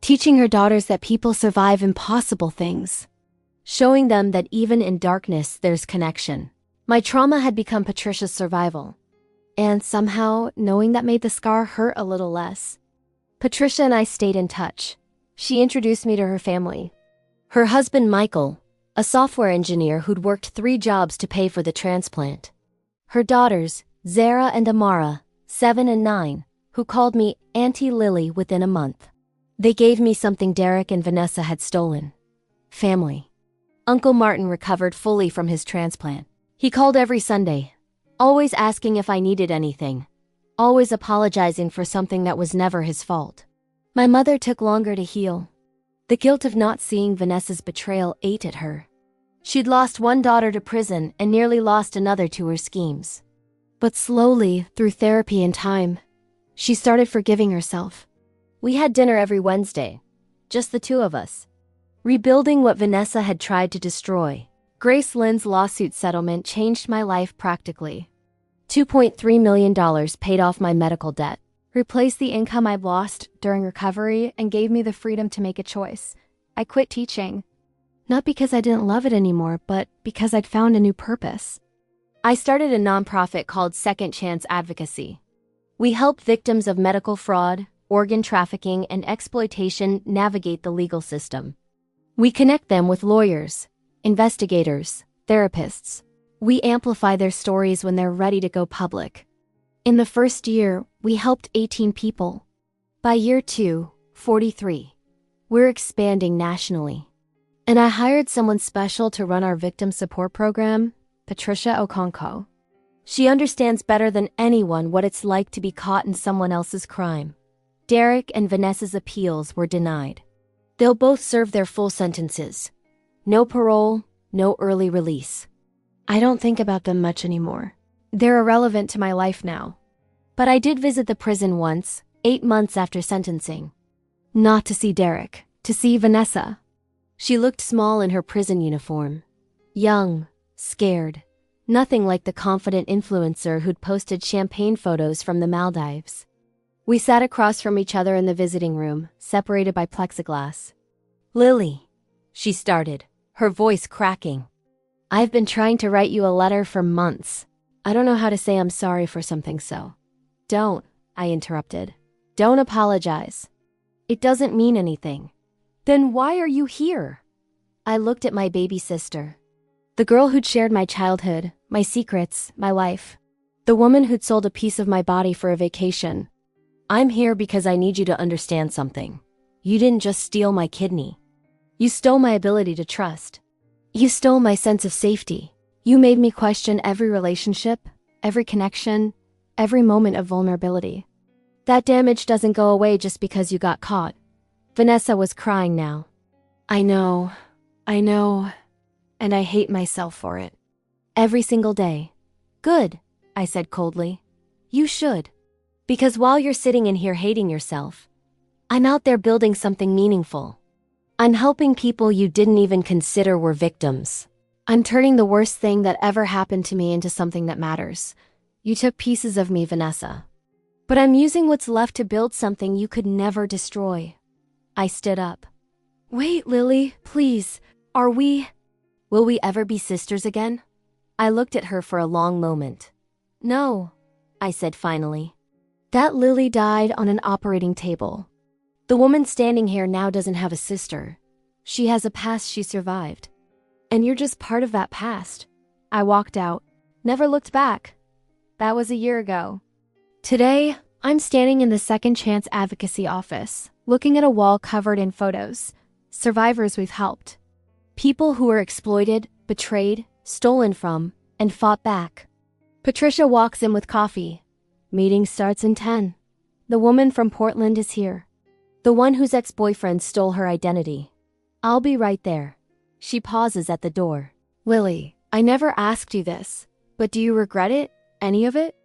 Teaching her daughters that people survive impossible things. Showing them that even in darkness there's connection. My trauma had become Patricia's survival. And somehow, knowing that made the scar hurt a little less. Patricia and I stayed in touch. She introduced me to her family. Her husband Michael, a software engineer who'd worked 3 jobs to pay for the transplant. Her daughters, Zara and Amara, 7 and 9, who called me Auntie Lily within a month. They gave me something Derek and Vanessa had stolen. Family. Uncle Martin recovered fully from his transplant. He called every Sunday, always asking if I needed anything, always apologizing for something that was never his fault. My mother took longer to heal. The guilt of not seeing Vanessa's betrayal ate at her. She'd lost one daughter to prison and nearly lost another to her schemes. But slowly, through therapy and time, she started forgiving herself. We had dinner every Wednesday, just the two of us. Rebuilding what Vanessa had tried to destroy. Grace Lynn's lawsuit settlement changed my life practically. $2.3 million paid off my medical debt, replaced the income I'd lost during recovery, and gave me the freedom to make a choice. I quit teaching. Not because I didn't love it anymore, but because I'd found a new purpose. I started a nonprofit called Second Chance Advocacy. We help victims of medical fraud, organ trafficking, and exploitation navigate the legal system. We connect them with lawyers, investigators, therapists. We amplify their stories when they're ready to go public. In the first year, we helped 18 people. By year 2, 43. We're expanding nationally. And I hired someone special to run our victim support program, Patricia Okonkwo. She understands better than anyone what it's like to be caught in someone else's crime. Derek and Vanessa's appeals were denied. They'll both serve their full sentences. No parole, no early release. I don't think about them much anymore. They're irrelevant to my life now. But I did visit the prison once, 8 months after sentencing. Not to see Derek, to see Vanessa. She looked small in her prison uniform. Young, scared. Nothing like the confident influencer who'd posted champagne photos from the Maldives. We sat across from each other in the visiting room, separated by plexiglass. Lily, she started, her voice cracking. I've been trying to write you a letter for months. I don't know how to say I'm sorry for something so. Don't, I interrupted. Don't apologize. It doesn't mean anything. Then why are you here? I looked at my baby sister. The girl who'd shared my childhood, my secrets, my life. The woman who'd sold a piece of my body for a vacation. I'm here because I need you to understand something. You didn't just steal my kidney. You stole my ability to trust. You stole my sense of safety. You made me question every relationship, every connection, every moment of vulnerability. That damage doesn't go away just because you got caught. Vanessa was crying now. I know, and I hate myself for it. Every single day. Good, I said coldly. You should. Because while you're sitting in here hating yourself, I'm out there building something meaningful. I'm helping people you didn't even consider were victims. I'm turning the worst thing that ever happened to me into something that matters. You took pieces of me, Vanessa. But I'm using what's left to build something you could never destroy. I stood up. Wait, Lily, please. Will we ever be sisters again? I looked at her for a long moment. No, I said finally. That Lily died on an operating table. The woman standing here now doesn't have a sister. She has a past she survived. And you're just part of that past. I walked out. Never looked back. That was a year ago. Today, I'm standing in the Second Chance Advocacy office, looking at a wall covered in photos. Survivors we've helped. People who were exploited, betrayed, stolen from, and fought back. Patricia walks in with coffee. Meeting starts in 10. The woman from Portland is here. The one whose ex-boyfriend stole her identity. I'll be right there. She pauses at the door. Lily, I never asked you this, but do you regret it? Any of it?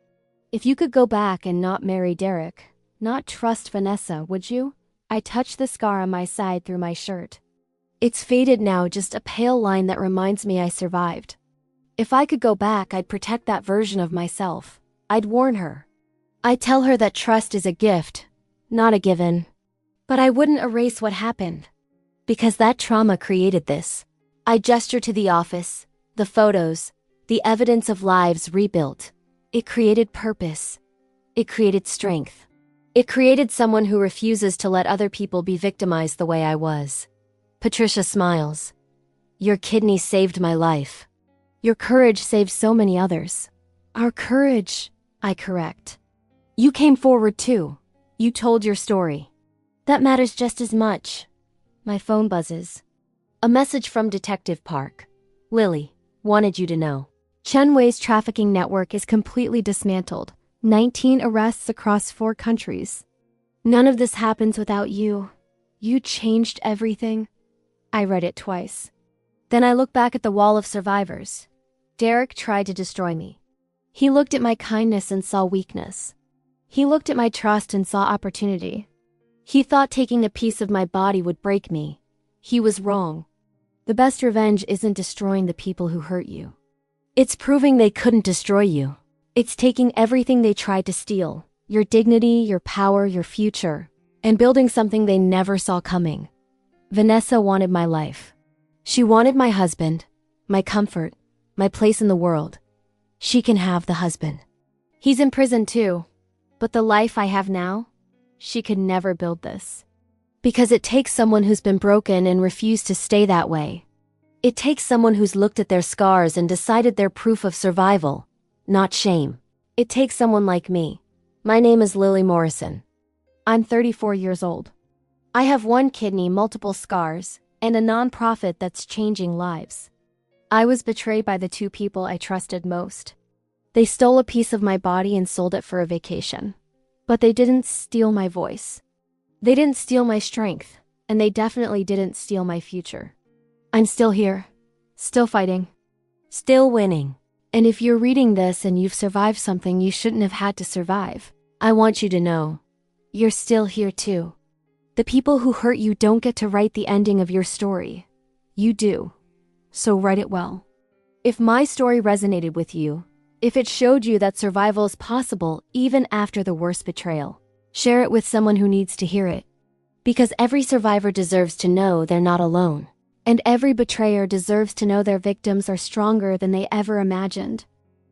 If you could go back and not marry Derek, not trust Vanessa, would you? I touch the scar on my side through my shirt. It's faded now, just a pale line that reminds me I survived. If I could go back, I'd protect that version of myself. I'd warn her. I'd tell her that trust is a gift, not a given. But I wouldn't erase what happened. Because that trauma created this. I gesture to the office, the photos, the evidence of lives rebuilt. It created purpose. It created strength. It created someone who refuses to let other people be victimized the way I was. Patricia smiles. Your kidney saved my life. Your courage saved so many others. Our courage, I correct. You came forward too. You told your story. That matters just as much. My phone buzzes. A message from Detective Park. Lily, wanted you to know. Chen Wei's trafficking network is completely dismantled. 19 arrests across 4 countries. None of this happens without you. You changed everything. I read it twice. Then I look back at the wall of survivors. Derek tried to destroy me. He looked at my kindness and saw weakness. He looked at my trust and saw opportunity. He thought taking a piece of my body would break me. He was wrong. The best revenge isn't destroying the people who hurt you. It's proving they couldn't destroy you. It's taking everything they tried to steal, your dignity, your power, your future, and building something they never saw coming. Vanessa wanted my life. She wanted my husband, my comfort, my place in the world. She can have the husband. He's in prison too. But the life I have now, she could never build this. Because it takes someone who's been broken and refused to stay that way. It takes someone who's looked at their scars and decided they're proof of survival, not shame. It takes someone like me. My name is Lily Morrison. I'm 34 years old. I have 1 kidney, multiple scars, and a nonprofit that's changing lives. I was betrayed by the 2 people I trusted most. They stole a piece of my body and sold it for a vacation. But they didn't steal my voice. They didn't steal my strength, and they definitely didn't steal my future. I'm still here, still fighting, still winning. And if you're reading this and you've survived something you shouldn't have had to survive, I want you to know, you're still here too. The people who hurt you don't get to write the ending of your story. You do. So write it well. If my story resonated with you, if it showed you that survival is possible even after the worst betrayal, share it with someone who needs to hear it. Because every survivor deserves to know they're not alone. And every betrayer deserves to know their victims are stronger than they ever imagined.